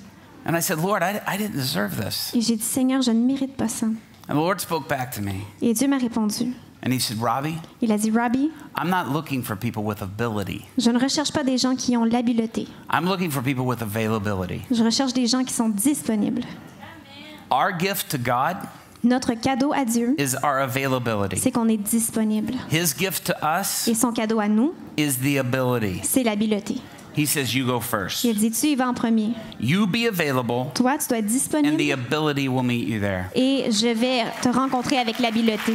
And I said, Lord, I didn't deserve this. Et j'ai dit, Seigneur, je ne mérite pas ça. And the Lord spoke back to me. Et Dieu m'a répondu. And he said, Robby, Il a dit, Robby, I'm not looking for people with ability. je ne recherche pas des gens qui ont l'habileté. I'm looking for people with availability. Je recherche des gens qui sont disponibles. Our gift to God Notre cadeau à Dieu, is our availability. c'est qu'on est disponible. His gift to us Et son cadeau à nous, is the ability. c'est l'habileté. He says, you go first. Il dit, tu y vas en premier. You be available, Toi, tu dois être and the disponible ability will meet you there. et je vais te rencontrer avec l'habileté.